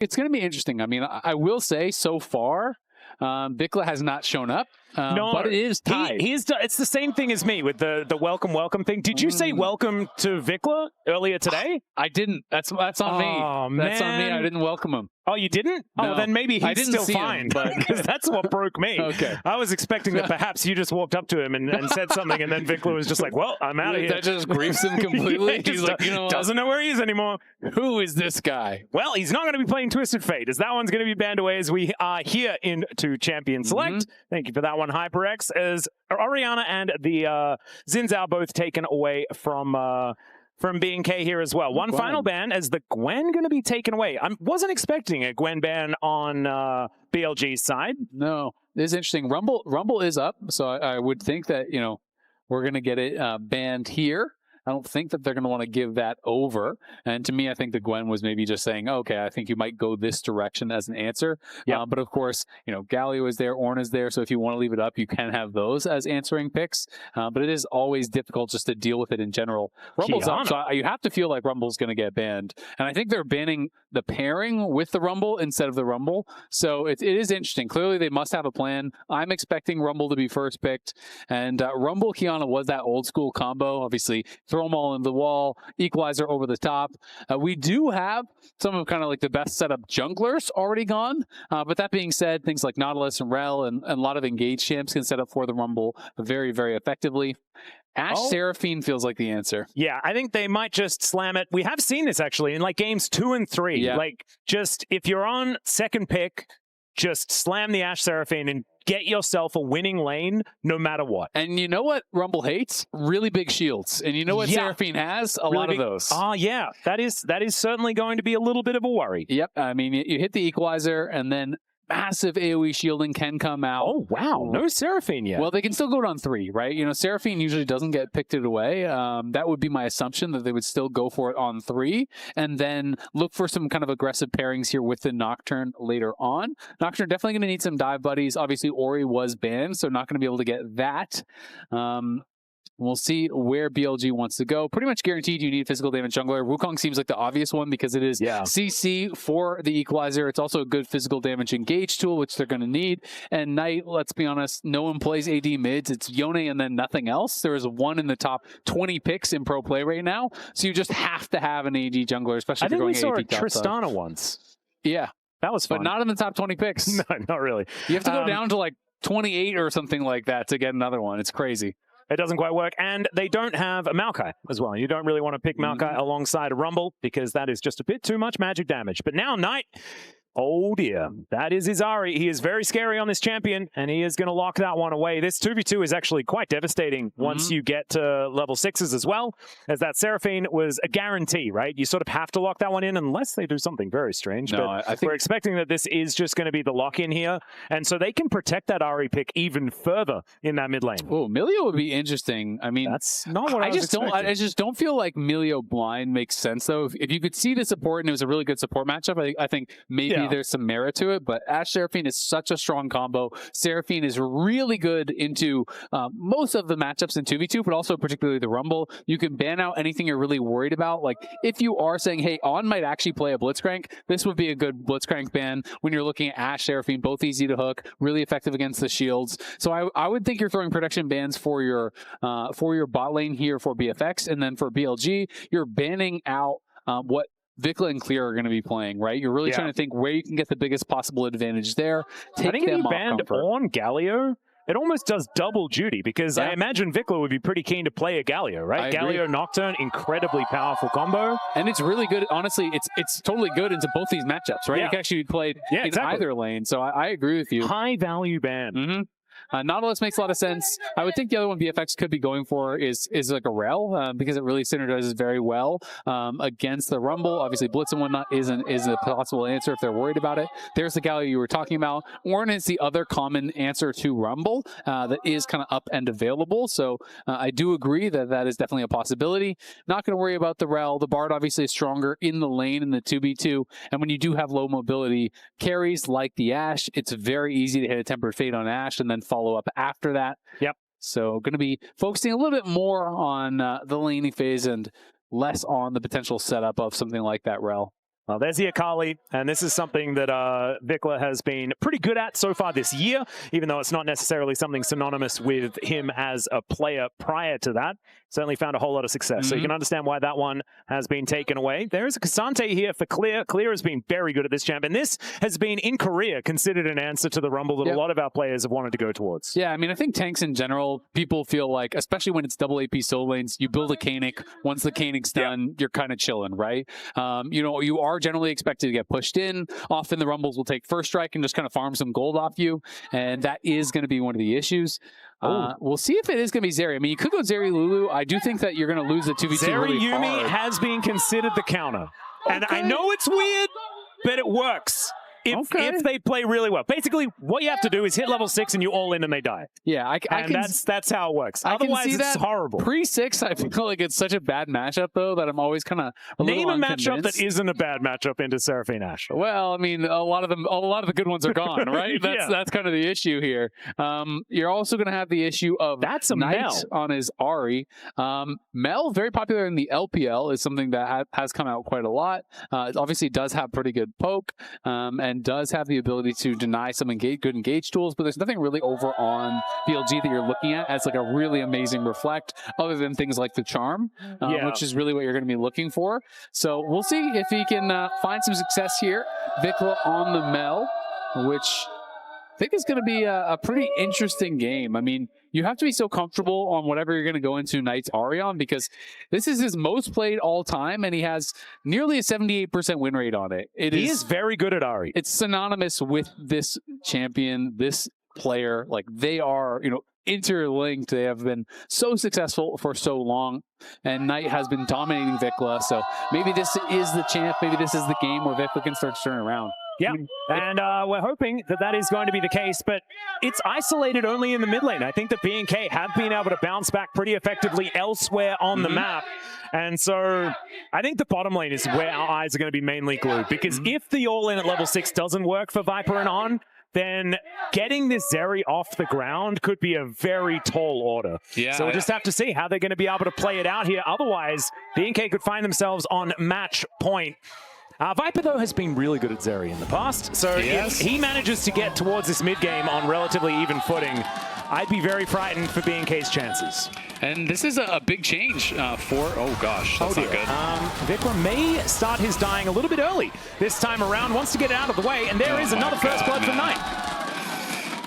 It's going to be interesting. I mean, I will say so far, VicLa has not shown up. No, but it is tied. It's the same thing as me with the welcome thing. Did you say welcome to VicLa earlier today? I didn't. That's on me. That's on me. I didn't welcome him. Oh, you didn't? No. Oh, well, then maybe he's still fine. But because that's what broke me. Okay. I was expecting that perhaps you just walked up to him and said something, and then VicLa was just like, "Well, I'm out of here." That just grieves him completely. Yeah, he's like, you know, doesn't know where he is anymore. Who is this guy? Well, he's not going to be playing Twisted Fate, as that one's going to be banned away as we are here into Champion Select. Thank you for that one, HyperX. As Orianna and the Xin Zhao both taken away from BNK here as well. One final ban as the Gwen going to be taken away. I wasn't expecting a Gwen ban on BLG's side. No, this is interesting. Rumble is up, so I would think that, you know, we're going to get it banned here. I don't think that they're going to want to give that over. And to me, I think the Gwen was maybe just saying, oh, okay, I think you might go this direction as an answer. Yeah. But of course, you know, Galio is there, Ornn is there. So if you want to leave it up, you can have those as answering picks. But it is always difficult just to deal with it in general. Rumble's up, so you have to feel like Rumble's going to get banned. And I think they're banning the pairing with the Rumble instead of the Rumble. So it is interesting. Clearly, they must have a plan. I'm expecting Rumble to be first picked. And Rumble Kiana was that old school combo. Obviously, throw them all into the wall, equalizer over the top. We do have some of kind of like the best setup junglers already gone. But that being said, things like Nautilus and Rel and a lot of engaged champs can set up for the Rumble very, very effectively. Ashe Seraphine feels like the answer. Yeah, I think they might just slam it. We have seen this actually in like games 2 and 3. Yeah. Like just if you're on second pick, just slam the Ashe Seraphine and get yourself a winning lane no matter what. And you know what Rumble hates? Really big shields. And you know what Seraphine has? A lot of those. Oh, yeah. That is certainly going to be a little bit of a worry. Yep. I mean, you hit the equalizer and then massive AoE shielding can come out. Oh, wow. No Seraphine yet. Well, they can still go on 3, right? You know, Seraphine usually doesn't get picked away. That would be my assumption, that they would still go for it on 3 and then look for some kind of aggressive pairings here with the Nocturne later on. Nocturne definitely going to need some dive buddies. Obviously, Ori was banned, so not going to be able to get that. We'll see where BLG wants to go. Pretty much guaranteed you need physical damage jungler. Wukong seems like the obvious one because it is CC for the equalizer. It's also a good physical damage engage tool, which they're going to need. And Knight, let's be honest, no one plays AD mids. It's Yone and then nothing else. There is one in the top 20 picks in pro play right now. So you just have to have an AD jungler, especially if you're going AD. I think we saw a Tristana once. Yeah. That was fun. But not in the top 20 picks. No, not really. You have to go down to like 28 or something like that to get another one. It's crazy. It doesn't quite work. And they don't have a Maokai as well. You don't really want to pick Maokai alongside a Rumble because that is just a bit too much magic damage. But now Knight, oh dear, that is his Ahri. He is very scary on this champion, and he is going to lock that one away. This 2v2 is actually quite devastating once you get to level 6s as well, as that Seraphine was a guarantee, right? You sort of have to lock that one in unless they do something very strange. No, but I think we're expecting that this is just going to be the lock-in here, and so they can protect that Ahri pick even further in that mid lane. Oh, Milio would be interesting. I mean, that's not what I just don't feel like Milio blind makes sense, though. If you could see the support and it was a really good support matchup, I think maybe there's some merit to it, but Ashe Seraphine is such a strong combo. Seraphine is really good into most of the matchups in 2v2, but also particularly the Rumble. You can ban out anything you're really worried about. Like if you are saying, hey, On might actually play a Blitzcrank, this would be a good Blitzcrank ban when you're looking at Ashe Seraphine, both easy to hook, really effective against the shields. So I would think you're throwing protection bans for your bot lane here for BFX, and then for BLG, you're banning out what VicLa and Clear are going to be playing, right? You're really trying to think where you can get the biggest possible advantage there. I think if you banned on Galio, it almost does double duty because I imagine VicLa would be pretty keen to play a Galio, right? Galio Nocturne, incredibly powerful combo. And it's really good. Honestly, it's totally good into both these matchups, right? You can actually play in either lane. So I agree with you. High value ban. Nautilus makes a lot of sense. I would think the other one BFX could be going for is like a Rel because it really synergizes very well against the Rumble. Obviously, Blitz and whatnot is a possible answer if they're worried about it. There's the Galio you were talking about. Ornn is the other common answer to Rumble that is kind of up and available. So I do agree that is definitely a possibility. Not going to worry about the Rel. The Bard obviously is stronger in the lane in the 2v2. And when you do have low mobility carries like the Ashe, it's very easy to hit a Tempered Fate on Ashe and then follow up after that. Yep. So going to be focusing a little bit more on the laning phase and less on the potential setup of something like that Rel. Well, there's the Akali, and this is something that VicLa has been pretty good at so far this year, even though it's not necessarily something synonymous with him as a player prior to that. Certainly found a whole lot of success, so you can understand why that one has been taken away. There is a K'Sante here for Clear. Clear has been very good at this champ, and this has been, in Korea, considered an answer to the Rumble that a lot of our players have wanted to go towards. Yeah, I mean, I think tanks in general, people feel like, especially when it's double AP solo lanes, you build a Kanik. Once the Kanik's done, you're kind of chilling, right? You know, you are generally expected to get pushed in. Often the Rumbles will take first strike and just kind of farm some gold off you, and that is going to be one of the issues. We'll see if it is going to be Zeri. I mean, you could go Zeri Lulu. I do think that you're going to lose the 2v2 Zeri really Yuumi hard. has been considered the counter. And I know it's weird, but it works. If they play really well. Basically, what you have to do is hit level 6 and you all in and they die. Yeah, that's how it works. I Otherwise, can see it's horrible. Pre-6, I feel like it's such a bad matchup, though, that I'm always kind of Name a matchup that isn't a bad matchup into Seraphine Ashe. Well, I mean, a lot of the good ones are gone, right? That's kind of the issue here. You're also going to have the issue of Knight Mel on his Ahri. Mel, very popular in the LPL, is something that has come out quite a lot. It obviously does have pretty good poke and does have the ability to deny some good engage tools, but there's nothing really over on BLG that you're looking at as like a really amazing reflect, other than things like the charm, which is really what you're going to be looking for. So we'll see if he can find some success here. VicLa on the Mel, which I think is going to be a pretty interesting game. I mean, you have to be so comfortable on whatever you're going to go into Knight's Ahri on, because this is his most played all time, and he has nearly a 78% win rate on it. He is very good at Ahri. It's synonymous with this champion, this player. Like, they are, you know, interlinked. They have been so successful for so long, and Knight has been dominating VicLa. So maybe this is the champ. Maybe this is the game where VicLa can start to turn around. Yeah, and we're hoping that that is going to be the case, but it's isolated only in the mid lane. I think that BNK have been able to bounce back pretty effectively elsewhere on the map. And so I think the bottom lane is where our eyes are going to be mainly glued, because if the all-in at level 6 doesn't work for Viper and On, then getting this Zeri off the ground could be a very tall order. Yeah, so we'll just have to see how they're going to be able to play it out here. Otherwise, BNK could find themselves on match point. Viper, though, has been really good at Zeri in the past, so if he manages to get towards this mid-game on relatively even footing, I'd be very frightened for BNK's chances. And this is a big change for... Oh, gosh, that's not good. VicLa may start his dying a little bit early this time around, wants to get it out of the way, and there is another first blood for Knight.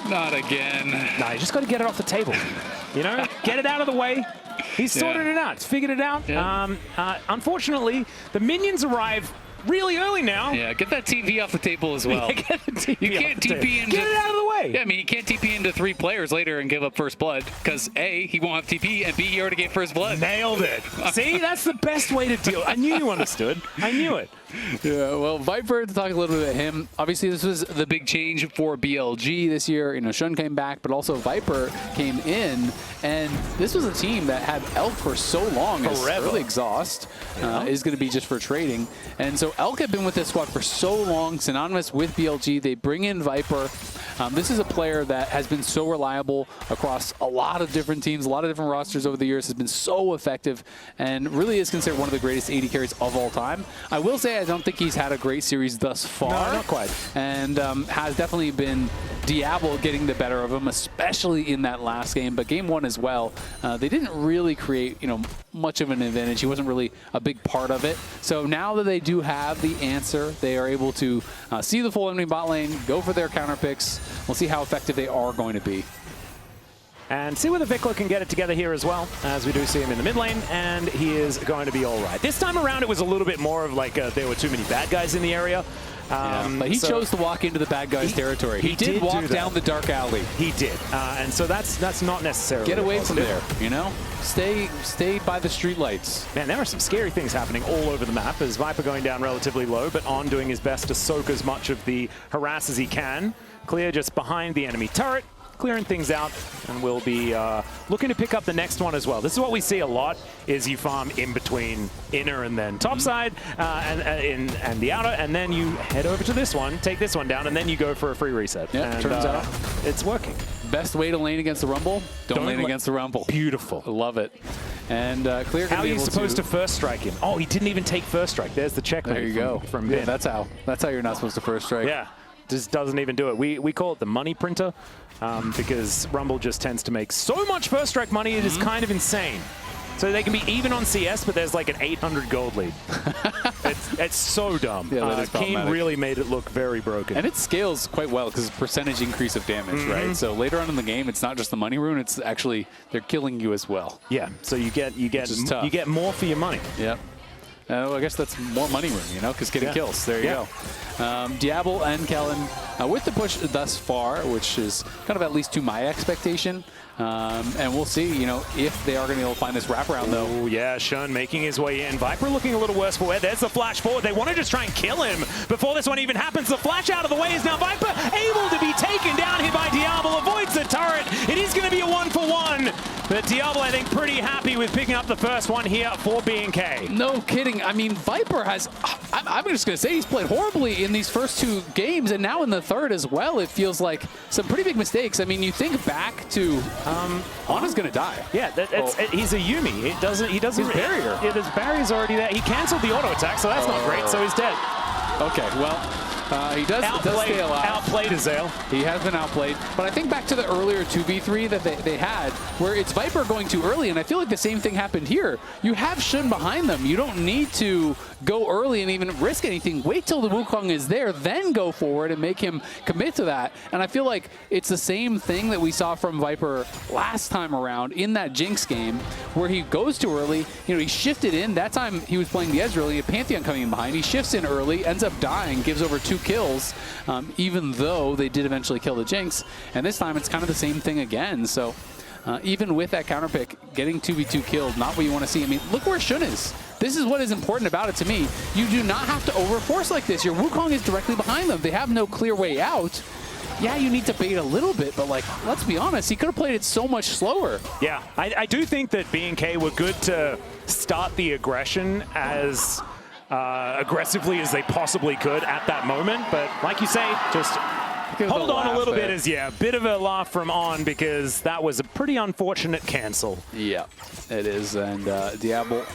Not again. No, you just got to get it off the table. You know, get it out of the way. He's sorted it out. He's figured it out. Unfortunately, the minions arrive really early now. Yeah, get that TV off the table as well. Get the TV you can't TP into... Get it out of the way. Yeah, I mean, you can't TP into 3 players later and give up first blood, because A, he won't have TP, and B, he already gave first blood. Nailed it. See, that's the best way to deal. I knew you understood. I knew it. Yeah, well, Viper, to talk a little bit about him, obviously this was the big change for BLG this year. You know, Shun came back, but also Viper came in, and this was a team that had Elk for so long. His early exhaust is going to be just for trading, and so Elk had been with this squad for so long, synonymous with BLG. They bring in Viper. This is a player that has been so reliable across a lot of different teams, a lot of different rosters over the years, has been so effective, and really is considered one of the greatest AD carries of all time. I will say I don't think he's had a great series thus far. No, not quite. And has definitely been Diable getting the better of him, especially in that last game, but game 1 as well. They didn't really create, you know, much of an advantage. He wasn't really a big part of it. So now that they do have the answer, they are able to see the full enemy bot lane, go for their counter picks. We'll see how effective they are going to be. And see whether VicLa can get it together here as well, as we do see him in the mid lane, and he is going to be all right. This time around, it was a little bit more of like there were too many bad guys in the area. But he chose to walk into the bad guys' territory. He did walk down the dark alley. He did, and so that's not necessarily. Get away from there, you know? Stay by the street lights. Man, there are some scary things happening all over the map, as Viper going down relatively low, but On doing his best to soak as much of the harass as he can. Clear just behind the enemy turret, clearing things out, and we'll be looking to pick up the next one as well. This is what we see a lot, is you farm in between inner and then topside and the outer, and then you head over to this one, take this one down, and then you go for a free reset. Yeah, turns out it's working. Best way to lane against the Rumble? Don't lane against the Rumble. Beautiful. I love it. And Clear. How are you supposed to first strike him? Oh, he didn't even take first strike. There's the checkmate. There you go. From yeah, Ben. that's how you're not supposed to first strike. Yeah, just doesn't even do it. We call it the money printer because Rumble just tends to make so much first strike money. It is kind of insane. So they can be even on CS, but there's like an 800 gold lead. it's so dumb. Yeah, that is Keem really made it look very broken. And it scales quite well because it's percentage increase of damage, right? So later on in the game, it's not just the money rune; it's actually they're killing you as well. Yeah. So you get more for your money. Yep. I guess that's more money rune, you know, because getting kills. There you go. Diable and Kellin with the push thus far, which is kind of at least to my expectation. And we'll see, you know, if they are going to be able to find this wraparound, though. Oh, yeah, Shun making his way in. Viper looking a little worse for wear. There's the flash forward. They want to just try and kill him before this one even happens. The flash out of the way is now Viper able to be taken down here by Diable. Avoids the turret. It is going to be a 1-for-1. But Diable, I think, pretty happy with picking up the first one here for BNK. No kidding. I mean, Viper has, I'm just going to say he's played horribly in these first two games, and now in the third as well. It feels like some pretty big mistakes. I mean, you think back to Ana's going to die. Yeah, he's a Yuumi. He doesn't. His barrier. Yeah, his barrier's already there. He canceled the auto attack, so that's not great. So he's dead. Okay, well, he does stay alive. Outplayed Azael. He has been outplayed. But I think back to the earlier 2v3 that they had, where it's Viper going too early, and I feel like the same thing happened here. You have Shun behind them. You don't need to go early and even risk anything. Wait till the Wukong is there, then go forward and make him commit to that. And I feel like it's the same thing that we saw from Viper last time around in that Jinx game, where he goes too early. You know, he shifted in. That time he was playing the Edge early, a Pantheon coming in behind. He shifts in early, ends up dying, gives over 2 kills, even though they did eventually kill the Jinx. And this time it's kind of the same thing again. So even with that counter pick, getting 2v2 killed, not what you want to see. I mean, look where Shun is. This is what is important about it to me. You do not have to overforce like this. Your Wukong is directly behind them. They have no clear way out. Yeah, you need to bait a little bit, but like, let's be honest, he could have played it so much slower. Yeah, I do think that BNK were good to start the aggression as aggressively as they possibly could at that moment. But like you say, just hold on a little bit as, a bit of a laugh from On, because that was a pretty unfortunate cancel. Yeah, it is. And Diable,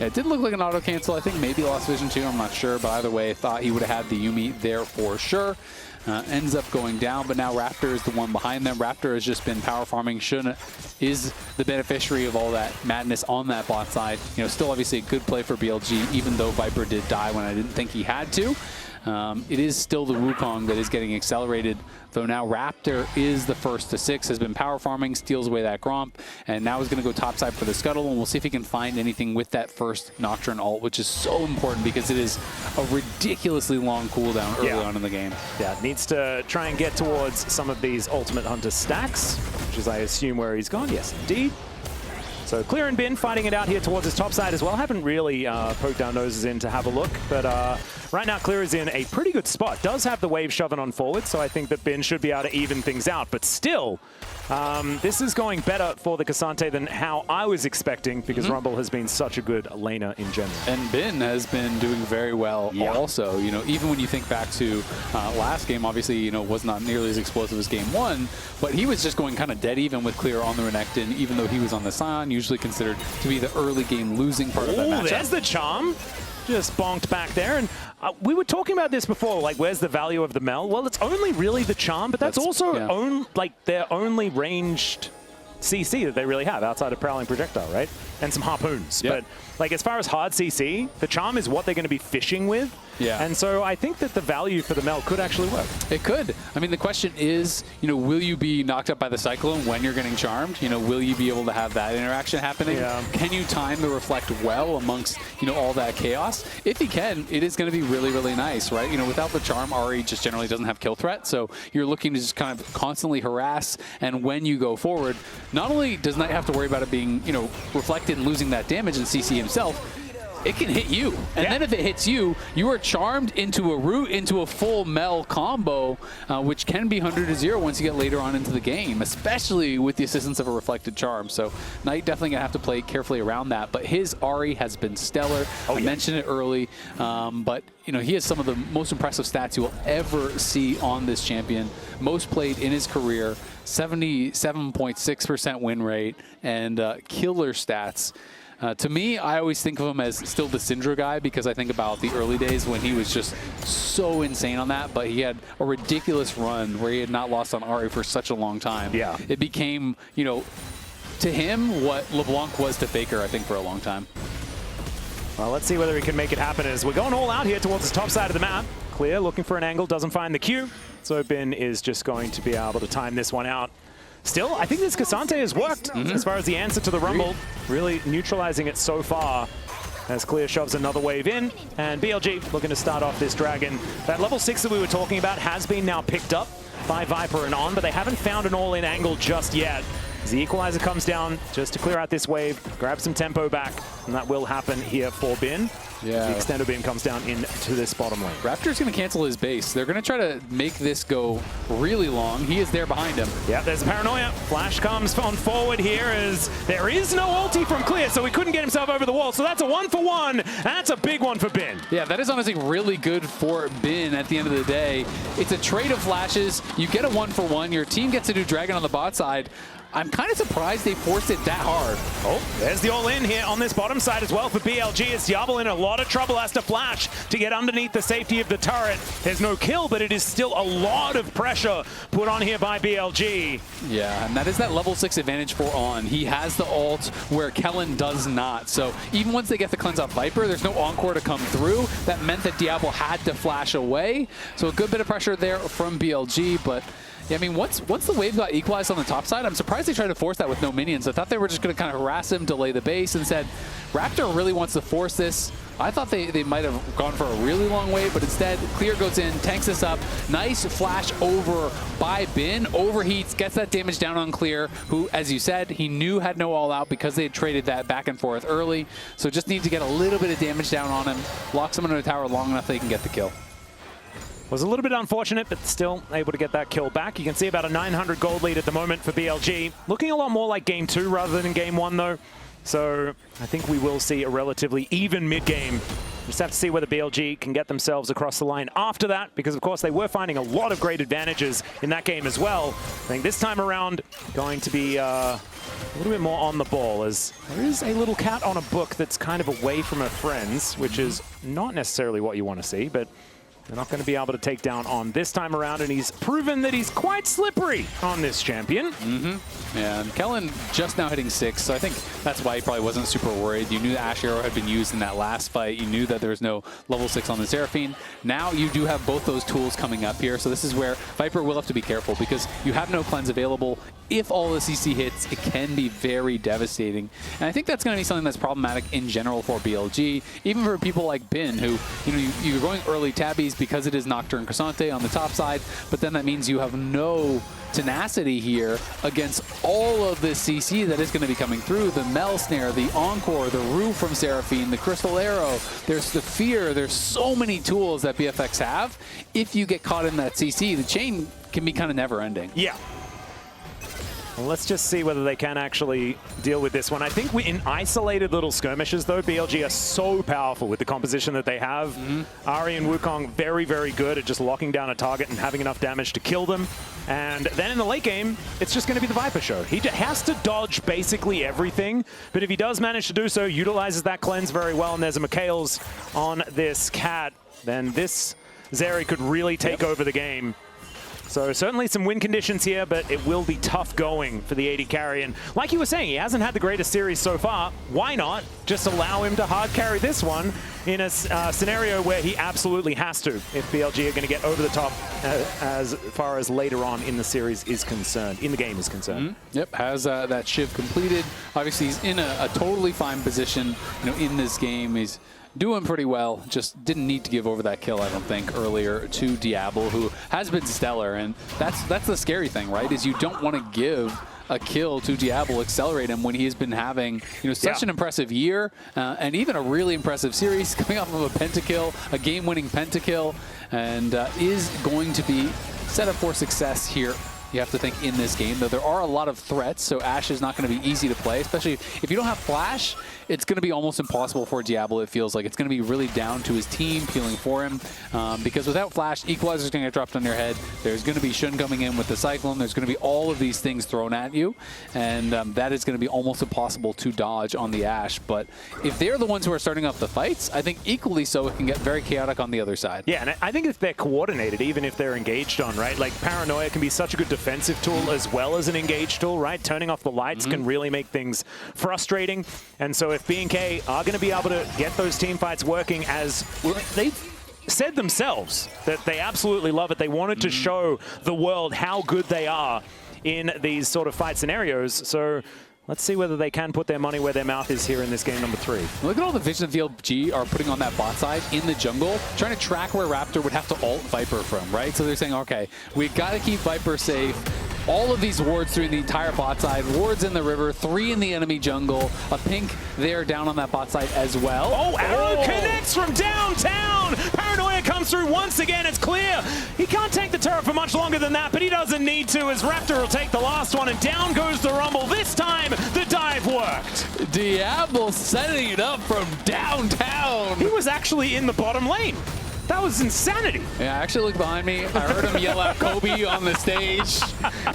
it did look like an auto cancel. I think maybe lost vision too, I'm not sure. But either way, I thought he would have had the Yuumi there for sure. Ends up going down, but now Raptor is the one behind them. Raptor has just been power farming. Shun is the beneficiary of all that madness on that bot side. You know, still obviously a good play for BLG, even though Viper did die when I didn't think he had to. It is still the Wukong that is getting accelerated, though now Raptor is the first to 6, has been power farming, steals away that Gromp, and now is going to go topside for the Scuttle, and we'll see if he can find anything with that first Nocturne ult, which is so important because it is a ridiculously long cooldown early on in the game. Yeah, needs to try and get towards some of these Ultimate Hunter stacks, which is, I assume, where he's gone. Yes, indeed. So Clear and Bin fighting it out here towards his top side as well. Haven't really poked our noses in to have a look, but right now Clear is in a pretty good spot. Does have the wave shoving on forward, so I think that Bin should be able to even things out. But still, this is going better for the Cassante than how I was expecting, because Rumble has been such a good laner in general. And Bin has been doing very well also. You know, even when you think back to last game, obviously, you know, was not nearly as explosive as game 1, but he was just going kind of dead even with Clear on the Renekton, even though he was on the Sion, usually considered to be the early game losing part of that matchup. There's the charm. Just bonked back there. And we were talking about this before, like, where's the value of the Mel? Well, it's only really the charm, but that's also like their only ranged CC that they really have outside of Prowling Projectile, right? And some harpoons. But like, as far as hard CC, the charm is what they're going to be fishing with. Yeah. And so I think that the value for the Mel could actually work. It could. I mean, the question is, you know, will you be knocked up by the Cyclone when you're getting charmed? You know, will you be able to have that interaction happening? Yeah. Can you time the Reflect well amongst, you know, all that chaos? If you can, it is going to be really, really nice, right? You know, without the charm, Ahri just generally doesn't have kill threat, so you're looking to just kind of constantly harass, and when you go forward, not only does Knight have to worry about it being, you know, reflected and losing that damage and CC himself, it can hit you. And then if it hits you, you are charmed into a root, into a full Mel combo, which can be 100-0 once you get later on into the game, especially with the assistance of a reflected charm. So Knight definitely going to have to play carefully around that. But his Ahri has been stellar. I mentioned it early, but you know, he has some of the most impressive stats you will ever see on this champion. Most played in his career, 77.6% win rate, and killer stats. To me, I always think of him as still the Syndra guy because I think about the early days when he was just so insane on that, but he had a ridiculous run where he had not lost on Ahri for such a long time. Yeah. It became, you know, to him what LeBlanc was to Faker, I think, for a long time. Well, let's see whether he can make it happen as we're going all out here towards the top side of the map. Clear, looking for an angle, doesn't find the Q. So Bin is just going to be able to time this one out. Still, I think this Cassante has worked as far as the answer to the Rumble, really neutralizing it so far as Clear shoves another wave in, and BLG looking to start off this Dragon. That level 6 that we were talking about has been now picked up by Viper and On, but they haven't found an all-in angle just yet. As the Equalizer comes down just to clear out this wave, grab some tempo back, and that will happen here for Bin. Yeah. The extender beam comes down into this bottom lane. Raptor's going to cancel his base. They're going to try to make this go really long. He is there behind him. Yeah, there's Paranoia. Flash comes on forward here as there is no ulti from Clear, so he couldn't get himself over the wall. So that's a 1-for-1. That's a big one for Bin. Yeah, that is honestly really good for Bin at the end of the day. It's a trade of flashes. You get a 1-for-1. Your team gets to do Dragon on the bot side. I'm kind of surprised they forced it that hard. Oh, there's the all-in here on this bottom side as well for BLG. It's Diable in a lot of trouble, has to flash to get underneath the safety of the turret. There's no kill, but it is still a lot of pressure put on here by BLG. Yeah, and that is that level 6 advantage for On. He has the ult where Kellin does not. So even once they get the cleanse off Viper, there's no Encore to come through. That meant that Diable had to flash away. So a good bit of pressure there from BLG, but yeah, I mean, once the wave got equalized on the top side, I'm surprised they tried to force that with no minions. I thought they were just going to kind of harass him, delay the base. Instead, Raptor really wants to force this. I thought they might have gone for a really long wave, but instead, Clear goes in, tanks this up. Nice flash over by Bin, overheats, gets that damage down on Clear, who, as you said, he knew had no all-out because they had traded that back and forth early. So just need to get a little bit of damage down on him, locks him into a tower long enough they can get the kill. Was a little bit unfortunate, but still able to get that kill back. You can see about a 900 gold lead at the moment for BLG. Looking a lot more like Game 2 rather than Game 1, though. So I think we will see a relatively even mid-game. Just have to see whether BLG can get themselves across the line after that, because, of course, they were finding a lot of great advantages in that game as well. I think this time around going to be a little bit more on the ball, as there is a little cat on a book that's kind of away from her friends, which is not necessarily what you want to see, but they're not going to be able to take down On this time around, and he's proven that he's quite slippery on this champion. Yeah, and Kellin just now hitting 6, so I think that's why he probably wasn't super worried. You knew the Ashe arrow had been used in that last fight. You knew that there was no level 6 on the Seraphine. Now you do have both those tools coming up here, so this is where Viper will have to be careful because you have no cleanse available. If all the CC hits, it can be very devastating. And I think that's going to be something that's problematic in general for BLG, even for people like Bin, who, you know, you're going early tabbies because it is Nocturne Cassante on the top side, but then that means you have no tenacity here against all of the CC that is going to be coming through. The Mel Snare, the Encore, the Roof from Seraphine, the Crystal Arrow, there's the Fear. There's so many tools that BFX have. If you get caught in that CC, the chain can be kind of never ending. Yeah. Well, let's just see whether they can actually deal with this one. I think in isolated little skirmishes, though, BLG are so powerful with the composition that they have. Ahri and Wukong very, very good at just locking down a target and having enough damage to kill them. And then in the late game, it's just going to be the Viper show. He has to dodge basically everything, but if he does manage to do so, utilizes that cleanse very well, and there's a Mikhail's on this cat, then this Zeri could really take over the game. So certainly some win conditions here, but it will be tough going for the AD carry. And like you were saying, he hasn't had the greatest series so far. Why not just allow him to hard carry this one in a scenario where he absolutely has to if BLG are going to get over the top as far as later on in the series is concerned, in the game is concerned. Yep, has that Shiv completed. Obviously, he's in a totally fine position, you know, in this game. He's doing pretty well, just didn't need to give over that kill, I don't think, earlier to Diable, who has been stellar. And that's the scary thing, right, is you don't want to give a kill to Diable, accelerate him when he has been having, you know, such an impressive year and even a really impressive series, coming off of a pentakill, a game-winning pentakill, and is going to be set up for success here. You have to think in this game, though there are a lot of threats, so Ashe is not going to be easy to play, especially if you don't have Flash. It's going to be almost impossible for Diable, it feels like. It's going to be really down to his team peeling for him, because without Flash, Equalizer's going to get dropped on your head. There's going to be Shun coming in with the Cyclone. There's going to be all of these things thrown at you, and that is going to be almost impossible to dodge on the Ashe. But if they're the ones who are starting up the fights, I think equally so it can get very chaotic on the other side. Yeah, and I think if they're coordinated, even if they're engaged on, right? Like, Paranoia can be such a good defensive tool as well as an engaged tool, right? Turning off the lights can really make things frustrating. And so if BNK are going to be able to get those team fights working, as they've said themselves that they absolutely love it. They wanted to show the world how good they are in these sort of fight scenarios. So let's see whether they can put their money where their mouth is here in this game number 3. Look at all the vision BLG are putting on that bot side in the jungle, trying to track where Raptor would have to ult Viper from, right? So they're saying, okay, we've got to keep Viper safe. All of these wards through the entire bot side, wards in the river, 3 in the enemy jungle, a pink there down on that bot side as well. Oh, arrow connects from downtown! Paranoia comes through once again, it's clear. He can't take the turret for much longer than that, but he doesn't need to, as Raptor will take the last one, and down goes the Rumble. This time, the dive worked. Diable setting it up from downtown. He was actually in the bottom lane. That was insanity. Yeah, I actually looked behind me. I heard him yell out Kobe on the stage,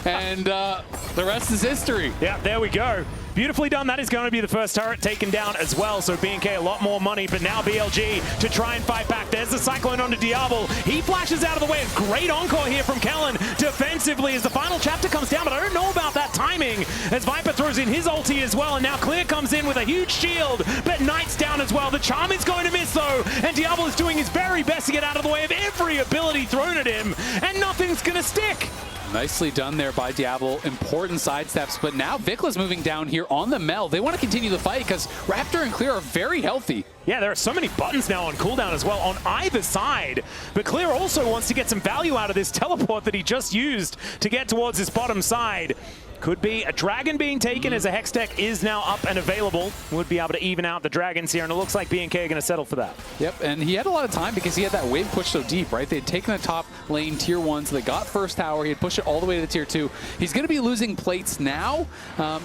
and the rest is history. Yeah, there we go. Beautifully done. That is going to be the first turret taken down as well. So BNK a lot more money, but now BLG to try and fight back. There's the Cyclone onto Diable. He flashes out of the way. A great encore here from Kellin defensively as the final chapter comes down, but I don't know about that timing as Viper throws in his ulti as well, and now Clear comes in with a huge shield, but Knight's down as well. The charm is going to miss though, and Diable is doing his very best to get out of the way of every ability thrown at him, and nothing's going to stick. Nicely done there by Diable. Important sidesteps, but now VicLa's moving down here on the Mel. They want to continue the fight because Raptor and Clear are very healthy. Yeah, there are so many buttons now on cooldown as well on either side. But Clear also wants to get some value out of this teleport that he just used to get towards his bottom side. Could be a dragon being taken as a Hex Tech is now up and available. Would be able to even out the dragons here, and it looks like BNK are going to settle for that. Yep, and he had a lot of time because he had that wave push so deep, right? They had taken the top lane tier 1, so they got first tower. He had pushed it all the way to the tier 2. He's going to be losing plates now.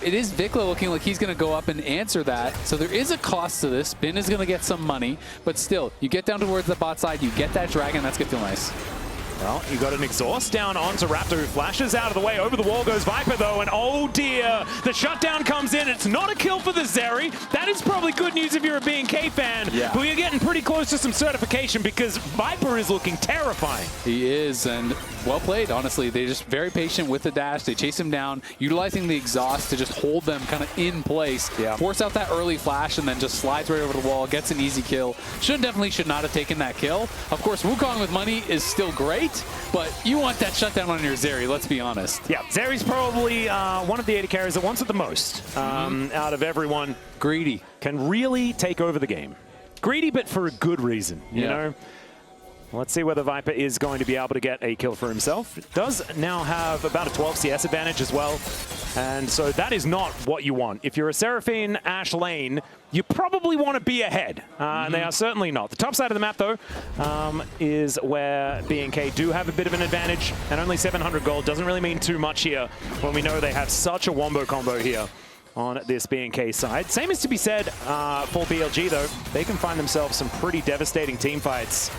It is VicLa looking like he's going to go up and answer that. So there is a cost to this. Bin is going to get some money, but still, you get down towards the bot side, you get that dragon, that's going to feel nice. Well, you got an exhaust down onto Raptor, who flashes out of the way. Over the wall goes Viper, though, and oh dear, the shutdown comes in. It's not a kill for the Zeri. That is probably good news if you're a BNK fan, but you're getting pretty close to some certification because Viper is looking terrifying. He is, and well played, honestly. They're just very patient with the dash. They chase him down, utilizing the exhaust to just hold them kind of in place, force out that early flash, and then just slides right over the wall, gets an easy kill. Should not have taken that kill. Of course, Wukong with money is still great, but you want that shutdown on your Zeri, let's be honest. Yeah, Zeri's probably one of the AD carries that wants it the most out of everyone. Greedy. Can really take over the game. Greedy, but for a good reason, you know? Let's see whether Viper is going to be able to get a kill for himself. Does now have about a 12 CS advantage as well. And so that is not what you want. If you're a Seraphine Ashe lane, you probably want to be ahead. And they are certainly not. The top side of the map, though, is where BNK do have a bit of an advantage. And only 700 gold doesn't really mean too much here when we know they have such a wombo combo here on this BNK side. Same is to be said for BLG, though. They can find themselves some pretty devastating team fights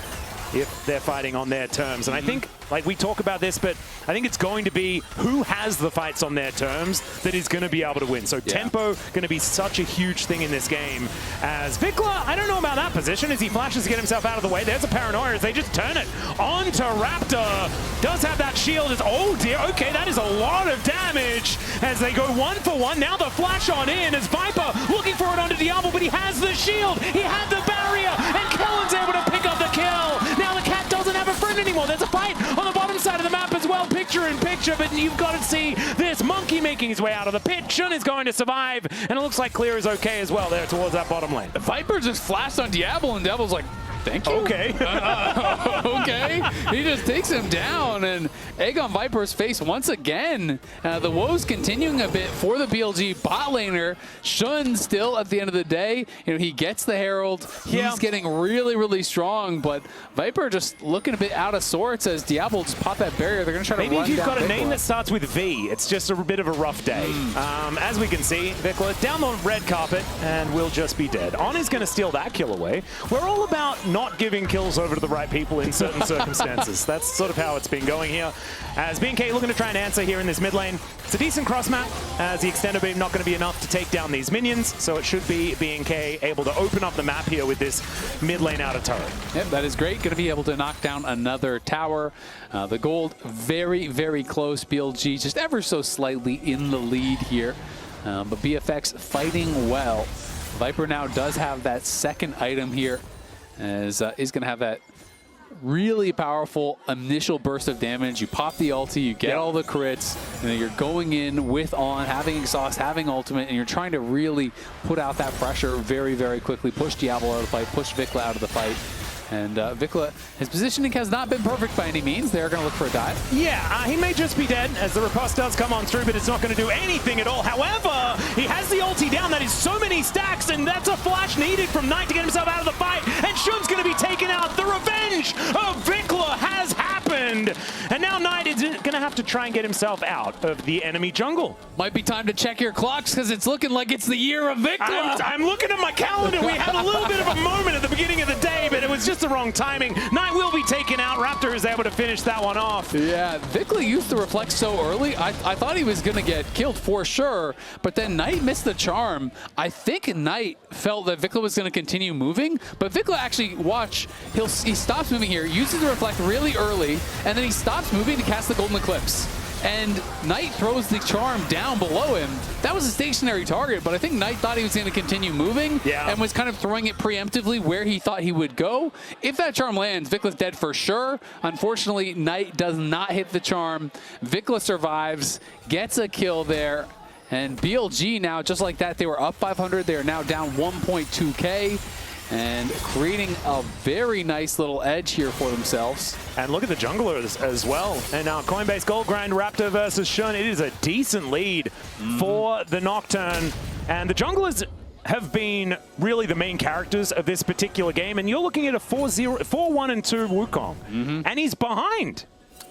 if they're fighting on their terms. And I think, like, we talk about this, but I think it's going to be who has the fights on their terms that is going to be able to win. So tempo going to be such a huge thing in this game. As VicLa, I don't know about that position as he flashes to get himself out of the way. There's a Paranoia as they just turn it onto Raptor. Does have that shield. Oh dear, okay, that is a lot of damage as they go 1-for-1. Now the flash on in as Viper looking for it onto Diable, but he has the shield. He had the barrier, and Kellin's able to pick up the kill. Now the cat doesn't have a friend anymore. There's a fight on the bottom side of the map as well, picture in picture, but you've got to see this Monkey making his way out of the pit. Shun is going to survive, and it looks like Clear is okay as well there towards that bottom lane. Viper just flashed on Diable, and Diable's like, thank you. Okay. Okay. He just takes him down, and egg on Viper's face once again. The woes continuing a bit for the BLG bot laner. Shun still at the end of the day. You know, he gets the Herald. He's getting really, really strong, but Viper just looking a bit out of sorts as Diable just popped that barrier. They're going to try to run down Maybe if you've got a name VicLa. that starts with V, it's just a bit of a rough day. As we can see, VicLa down the red carpet and will just be dead. On is going to steal that kill away. We're all about not giving kills over to the right people in certain circumstances. That's sort of how it's been going here. As BNK looking to try and answer here in this mid lane. It's a decent cross map, as the extender beam not going to be enough to take down these minions, so it should be BNK able to open up the map here with this mid lane outer turret. Yep, that is great. Going to be able to knock down another tower. The gold very, very close. BLG just ever so slightly in the lead here. But BFX fighting well. Viper now does have that second item here, as he's going to have that really powerful initial burst of damage. You pop the ulti, you get all the crits, and then you're going in with on, having exhaust, having ultimate, and you're trying to really put out that pressure very, very quickly. Push Diable out of the fight, push VicLa out of the fight. And VicLa, his positioning has not been perfect by any means. They're going to look for a dive. Yeah, he may just be dead as the riposte does come on through, but it's not going to do anything at all. However, he has the ulti down. That is so many stacks, and that's a flash needed from Knight to get himself out of the fight. And Shun's going to be taken out. The revenge of VicLa has happened. And now Knight is going to have to try and get himself out of the enemy jungle. Might be time to check your clocks, because it's looking like it's the year of VicLa. I'm looking at my calendar. We had a little bit of a moment at the beginning of the day, but it was just the wrong timing. Knight will be taken out. Raptor is able to finish that one off. Yeah, VicLa used the reflect so early. I thought he was going to get killed for sure, but then Knight missed the charm. I think Knight felt that VicLa was going to continue moving, but VicLa actually, watch, he stops moving here, uses the reflect really early, and then he stops moving to cast the Golden Eclipse. And Knight throws the charm down below him. That was a stationary target, but I think Knight thought he was going to continue moving and was kind of throwing it preemptively where he thought he would go. If that charm lands, VicLa's dead for sure. Unfortunately, Knight does not hit the charm. VicLa survives, gets a kill there. And BLG now, just like that, they were up 500. They are now down 1.2K. And creating a very nice little edge here for themselves. And look at the junglers as well. And now Coinbase Gold Grind, Raptor versus Shun. It is a decent lead for the Nocturne. And the junglers have been really the main characters of this particular game. And you're looking at a 4-1-2 Wukong. And he's behind.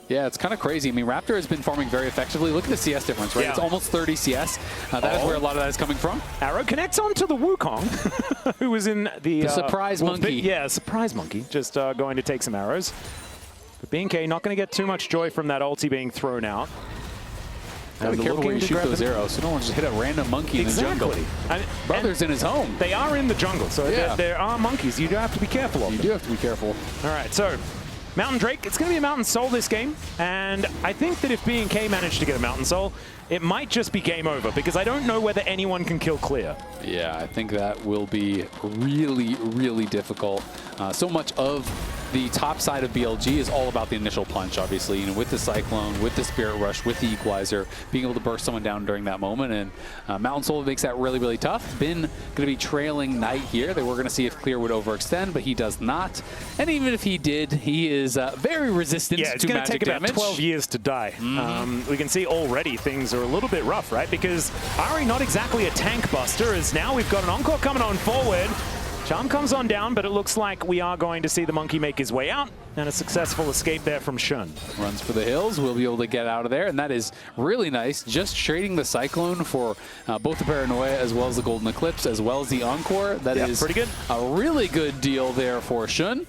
Yeah, it's kind of crazy. I mean, Raptor has been farming very effectively. Look at the CS difference, right? It's almost 30 CS. That is where a lot of that is coming from. Arrow connects onto the Wukong, who was in the surprise monkey. Yeah, surprise monkey. Just going to take some arrows. But BNK not going to get too much joy from that ulti being thrown out. Gotta be careful where you shoot those arrows, so no one just hit a random monkey in the jungle. Brother's in his home. They are in the jungle, so there are monkeys. You do have to be careful of them. You do have to be careful. All right, so Mountain Drake, it's going to be a Mountain Soul this game, and I think that if BNK managed to get a Mountain Soul, it might just be game over, because I don't know whether anyone can kill clear. Yeah, I think that will be really, really difficult. So much of the top side of BLG is all about the initial punch, obviously. You know, with the Cyclone, with the Spirit Rush, with the Equalizer, being able to burst someone down during that moment. And Mountain Soul makes that really, really tough. Bin going to be trailing Knight here. They were going to see if Clear would overextend, but he does not. And even if he did, he is very resistant to magic damage. Yeah, it's going to take about 12 years to die. We can see already things are a little bit rough, right? Because Ahri not exactly a tank buster, as now we've got an Encore coming on forward. Charm comes on down, but it looks like we are going to see the monkey make his way out, and a successful escape there from Shun. Runs for the hills, will be able to get out of there, and that is really nice. Just trading the Cyclone for both the Paranoia as well as the Golden Eclipse, as well as the Encore. That is pretty good. A really good deal there for Shun.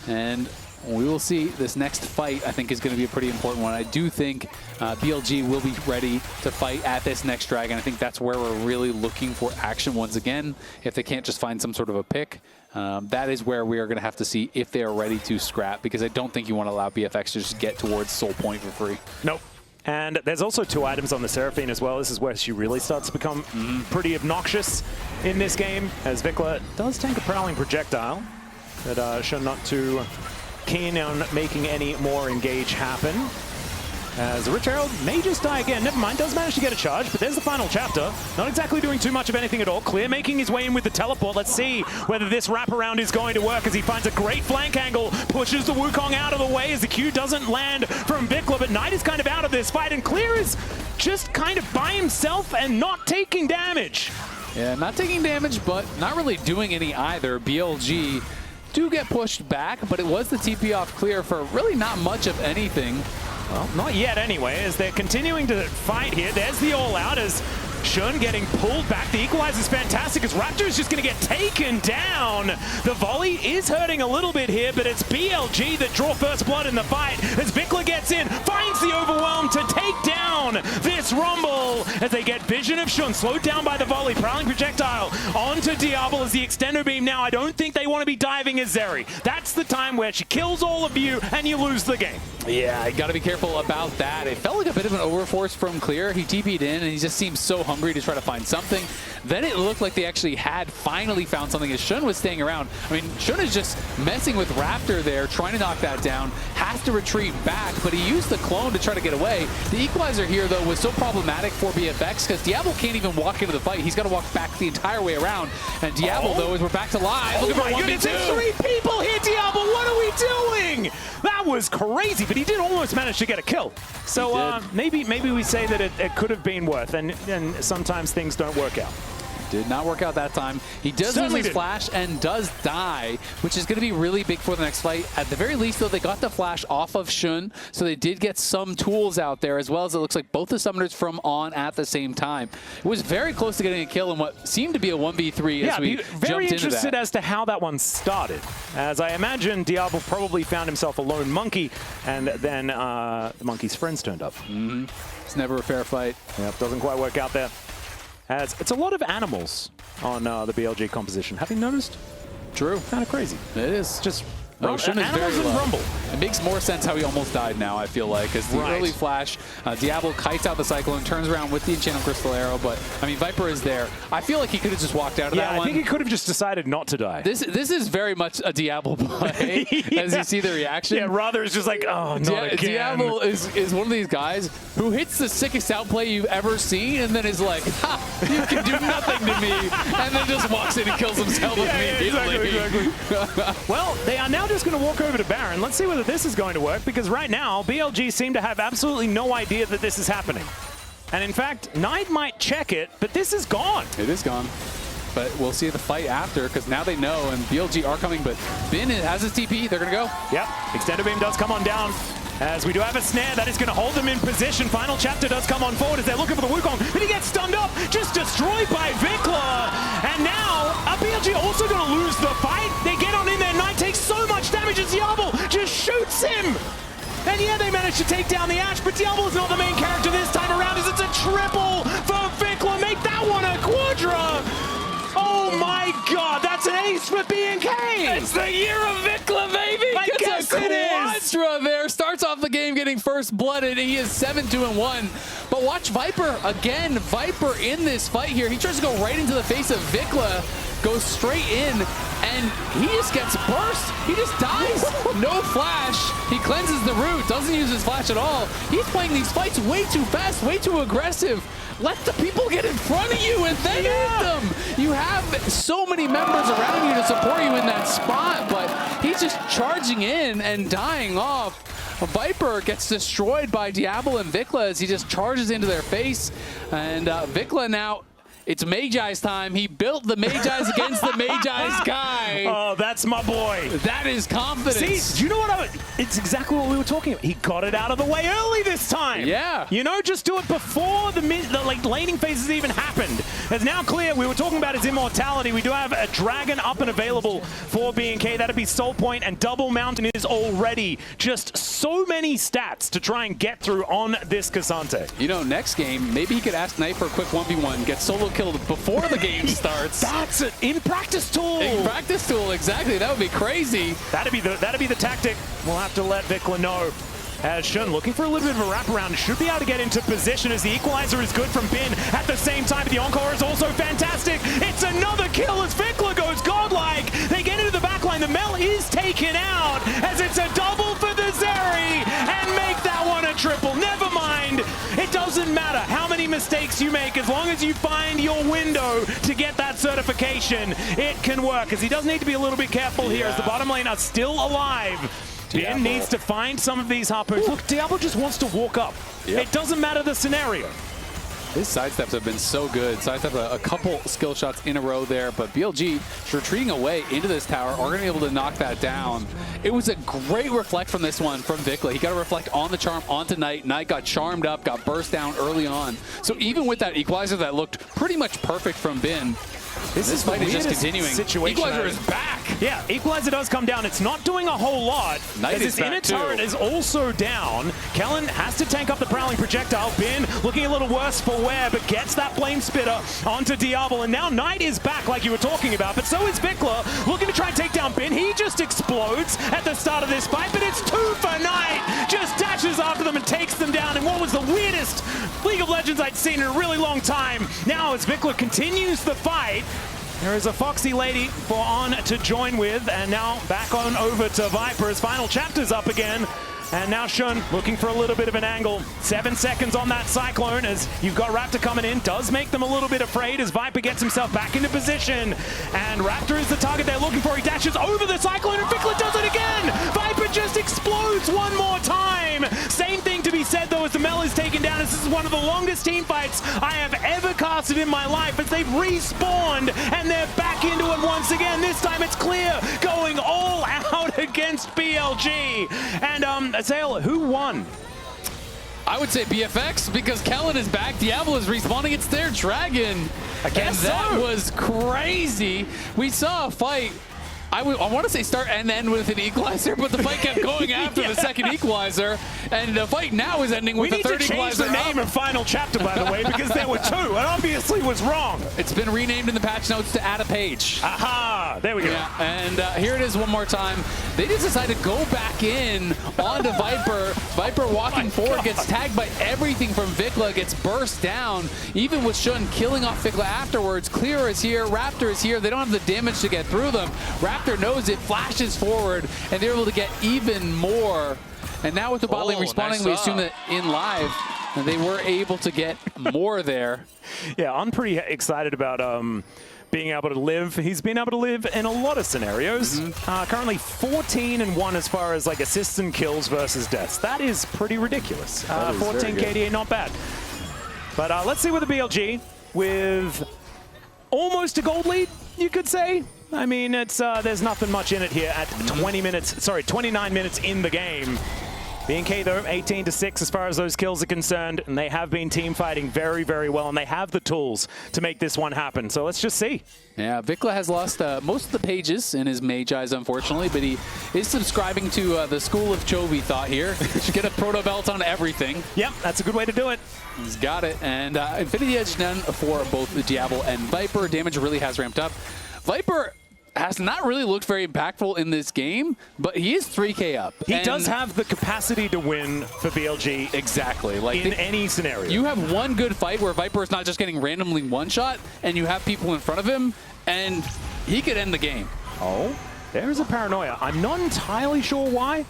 And we will see. This next fight, I think, is going to be a pretty important one. I do think BLG will be ready to fight at this next dragon. I think that's where we're really looking for action once again. If they can't just find some sort of a pick, that is where we are going to have to see if they are ready to scrap, because I don't think you want to allow BFX to just get towards Soul Point for free. Nope. And there's also 2 items on the Seraphine as well. This is where she really starts to become pretty obnoxious in this game, as VicLa does tank a Prowling Projectile, but Shun not too keen on making any more engage happen. As the Rich Herald may just die again. Never mind, does manage to get a charge, but there's the final chapter. Not exactly doing too much of anything at all. Clear making his way in with the teleport. Let's see whether this wraparound is going to work as he finds a great flank angle, pushes the Wukong out of the way as the Q doesn't land from VicLa, but Knight is kind of out of this fight, and Clear is just kind of by himself and not taking damage. Yeah, not taking damage, but not really doing any either. BLG do get pushed back, but it was the TP off Clear for really not much of anything. Well, not yet anyway, as they're continuing to fight here. There's the all-out as Shun getting pulled back. The equalizer is fantastic as Raptor is just going to get taken down. The volley is hurting a little bit here, but it's BLG that draw first blood in the fight as VicLa gets in, finds the overwhelm to take down this Rumble as they get vision of Shun, slowed down by the volley, prowling projectile onto Diable as the extender beam. Now, I don't think they want to be diving as Zeri. That's the time where she kills all of you and you lose the game. Yeah, you got to be careful about that. It felt like a bit of an overforce from Clear. He TP'd in and he just seemed so hungry to try to find something. Then it looked like they actually had finally found something as Shun was staying around. I mean, Shun is just messing with Raptor there, trying to knock that down, has to retreat back, but he used the clone to try to get away. The equalizer here, though, was so problematic for BFX because Diable can't even walk into the fight. He's got to walk back the entire way around. And Diable, though, as we're back to live, looking for 1v2. There's 3 people here, Diable. What are we doing? That was crazy, but he did almost manage to get a kill. So maybe we say that it could have been worth, and sometimes things don't work out. Did not work out that time. He does lose his flash and does die, which is going to be really big for the next fight. At the very least, though, they got the flash off of Shun, so they did get some tools out there, as well as it looks like both the summoners from on at the same time. It was very close to getting a kill in what seemed to be a 1v3 as we very jumped into that. as to how that one started. As I imagine, Diable probably found himself a lone monkey, and then the monkey's friends turned up. It's never a fair fight. Yep, doesn't quite work out there. As it's a lot of animals on the BLG composition. Have you noticed? True. Kind of crazy. It is. Just Shun is very and low. Rumble. It makes more sense how he almost died now, I feel like, as the early flash, Diable kites out the Cyclone, turns around with the Enchanted Crystal Arrow, but, I mean, Viper is there. I feel like he could have just walked out of that one. I think he could have just decided not to die. This is very much a Diable play, as you see the reaction. Yeah, Rather is just like, oh, not again. Diable is one of these guys who hits the sickest outplay you've ever seen, and then is like, ha, you can do nothing to me, and then just walks in and kills himself immediately. Exactly. Well, they are now just going to walk over to Baron. Let's see whether this is going to work, because right now, BLG seem to have absolutely no idea that this is happening. And in fact, Knight might check it, but this is gone. It is gone. But we'll see the fight after, because now they know, and BLG are coming, but Bin has his TP. They're going to go. Yep. Extender Beam does come on down. As we do have a snare that is going to hold them in position. Final chapter does come on forward as they're looking for the Wukong, but he gets stunned up, just destroyed by VicLa. And now, BLG also going to lose the fight. They get on in there. Knight takes so much damage as Diable just shoots him. And yeah, they managed to take down the Ashe, but Diable is not the main character this time around, as it's a triple for VicLa. Make that one a quadra. Oh my God, that's an ace for BNK! It's the year of VicLa, baby! I guess it is! Quadra there, starts off the game getting first blooded, and he is 7-2-1. But watch Viper again, Viper in this fight here. He tries to go right into the face of VicLa, goes straight in, and he just gets burst. He just dies. No flash. He cleanses the root, doesn't use his flash at all. He's playing these fights way too fast, way too aggressive. Let the people get in front of you and then hit them. You have so many members around you to support you in that spot, but he's just charging in and dying off. Viper gets destroyed by Diable and VicLa as he just charges into their face. And VicLa now, it's Magi's time. He built the Magi's against the Magi's guy. Oh, that's my boy. That is confidence. See, do you know what? It's exactly what we were talking about. He got it out of the way early this time. Yeah. You know, just do it before the laning phases even happened. It's now clear. We were talking about his immortality. We do have a dragon up and available for BNK. That'd be Soul Point, and Double Mountain is already just so many stats to try and get through on this Cassante. You know, next game, maybe he could ask Knight for a quick 1v1, get solo killed before the game starts. That's an in-practice tool. In-practice tool, exactly. That would be crazy. That'd be the tactic. We'll have to let VicLa know. as Shun looking for a little bit of a wraparound. Should be able to get into position as the equalizer is good from Bin. At the same time, the encore is also fantastic. It's another kill as VicLa goes godlike. They get into the backline. The Mel is taken out as it's a double for the Zeri and make that one a triple. Never mind. It doesn't matter how many mistakes you make as long as you find your window to get that certification. It can work as he does need to be a little bit careful here as the bottom lane are still alive. Diable Bin needs to find some of these harpoons. Look, Diable just wants to walk up. It doesn't matter the scenario. His sidesteps have been so good. Sidestep a couple skill shots in a row there, but BLG retreating away into this tower are going to be able to knock that down. It was a great reflect from this one from VicLa. He got to reflect on the charm onto Knight. Knight got charmed up, got burst down early on. So even with that equalizer that looked pretty much perfect from Bin, this fight is just continuing. Equalizer is back. Yeah, Equalizer does come down. It's not doing a whole lot. Knight as his inner turret is also down. Kellin has to tank up the prowling projectile. Bin looking a little worse for wear, but gets that flame spitter onto Diable. And now Knight is back like you were talking about, but so is VicLa looking to try and take down Bin. He just explodes at the start of this fight, but it's 2 for Knight. Just dashes after them and takes them down in what was the weirdest League of Legends I'd seen in a really long time. Now as VicLa continues the fight, there is a Foxy lady for On to join with, and now back on over to Viper as final chapter's up again. And now Shun looking for a little bit of an angle. 7 seconds on that Cyclone as you've got Raptor coming in. Does make them a little bit afraid as Viper gets himself back into position. And Raptor is the target they're looking for. He dashes over the Cyclone and VicLa does it again! Viper just explodes one more time! Same thing to be said though as the Mel is taken down as this is one of the longest team fights I have ever casted in my life as they've respawned and they're back into it once again. This time it's clear, going all out against BLG. And Azael, who won? I would say BFX because Kellin is back. Diable is respawning. It's their dragon. I guess and that was crazy. We saw a fight. I want to say start and end with an equalizer, but the fight kept going after the second equalizer, and the fight now is ending with the third equalizer. We need to change the name of Final Chapter, by the way, because there were 2, and obviously was wrong. It's been renamed in the patch notes to add a page. Aha! There we go. Yeah, and here it is one more time. They just decided to go back in onto Viper. Viper walking forward, gets tagged by everything from VicLa, gets burst down, even with Shun killing off VicLa afterwards. Clear is here, Raptor is here. They don't have the damage to get through them. Raptor knows it, flashes forward, and they're able to get even more. And now with the bot lane respawning, we assume that in live, they were able to get more there. Yeah, I'm pretty excited about being able to live. He's been able to live in a lot of scenarios. Currently 14-1 as far as like assists and kills versus deaths. That is pretty ridiculous. 14 KDA, not bad. But let's see with the BLG with almost a gold lead, you could say. I mean, it's there's nothing much in it here at 29 minutes in the game. BNK though, 18-6 as far as those kills are concerned, and they have been team fighting very, very well, and they have the tools to make this one happen. So let's just see. Yeah, VicLa has lost most of the pages in his Mage Eyes, unfortunately, but he is subscribing to the school of Chovy thought here. Should get a proto belt on everything. Yep, that's a good way to do it. He's got it, and Infinity Edge done for both the Diable and Viper. Damage really has ramped up. Viper has not really looked very impactful in this game, but he is 3K up. He does have the capacity to win for BLG. Exactly. Like in any scenario. You have one good fight where Viper is not just getting randomly one-shot, and you have people in front of him, and he could end the game. Oh, there's a paranoia. I'm not entirely sure why.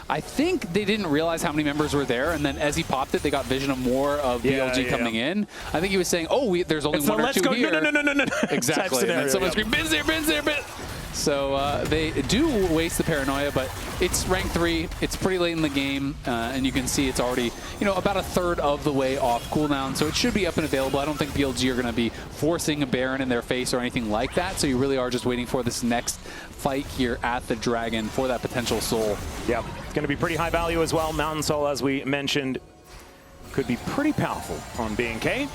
I think they didn't realize how many members were there, and then as he popped it, they got vision of more of BLG coming in. I think he was saying, oh, there's only one or two here. No. Exactly. And then someone screamed, Bin's there, Bin's there, Bin. So they do waste the paranoia, but it's rank 3. It's pretty late in the game, and you can see it's already, about a third of the way off cooldown. So it should be up and available. I don't think BLG are going to be forcing a Baron in their face or anything like that. So you really are just waiting for this next fight here at the Dragon for that potential soul. Yep, it's going to be pretty high value as well. Mountain Soul, as we mentioned, could be pretty powerful on BNK.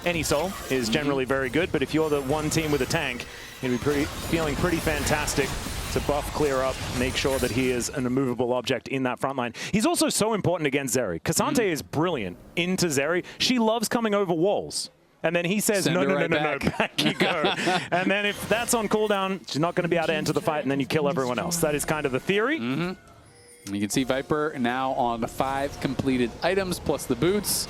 Any soul is generally very good, but if you're the one team with a tank, you'll be feeling pretty fantastic to buff clear up, make sure that he is an immovable object in that front line. He's also so important against Zeri. Cassante is brilliant into Zeri. She loves coming over walls. And then he says, no, back you go. And then if that's on cooldown, she's not going to be able to enter the fight, and then you kill everyone else. That is kind of the theory. And you can see Viper now on 5 completed items plus the boots,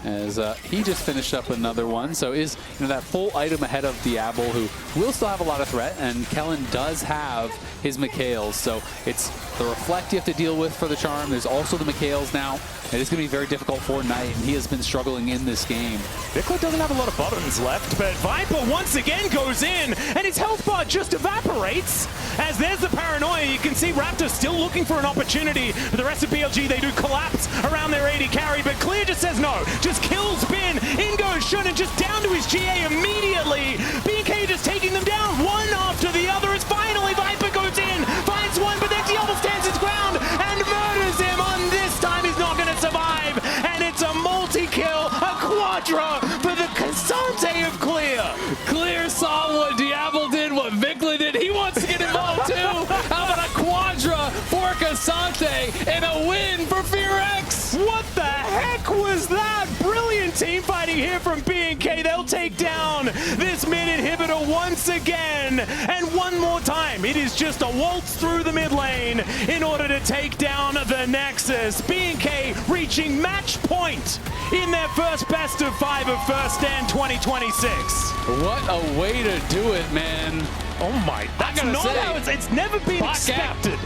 as he just finished up another one. So is that full item ahead of Diable, who will still have a lot of threat, and Kellin does have his Mikhails. So it's the Reflect you have to deal with for the Charm. There's also the Mikhails now. It is going to be very difficult for Knight, and he has been struggling in this game. VicLa doesn't have a lot of buttons left, but Viper once again goes in, and his health bar just evaporates. As there's the paranoia, you can see Raptor still looking for an opportunity. For the rest of BLG, they do collapse around their AD carry, but Clear just says no. Just kills Bin. In goes Shun, and just down to his GA immediately. BNK just taking them down one after the other, as finally Viper goes in, finds one, but then Diable stands his ground and murders him. On this time, he's not going to survive, and it's a multi-kill, a quadra for the Cassante of Clear. Clear saw what Diable did, what VicLa did. He wants to get involved too. How about a quadra for Cassante and a win for FEARX? What the heck was that? Brilliant team fighting here from BNK. They'll take down this mid inhibitor once again. And one more time, it is just a waltz through the mid lane in order to take down the Nexus. BNK reaching match point in their first best of 5 of First Stand 2026. What a way to do it, man. Oh my, that's not how it's never been expected.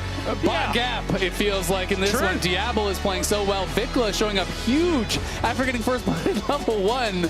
Bot gap, it feels like in this one. Diable is playing so well. VicLa showing up huge after getting first blood at level 1.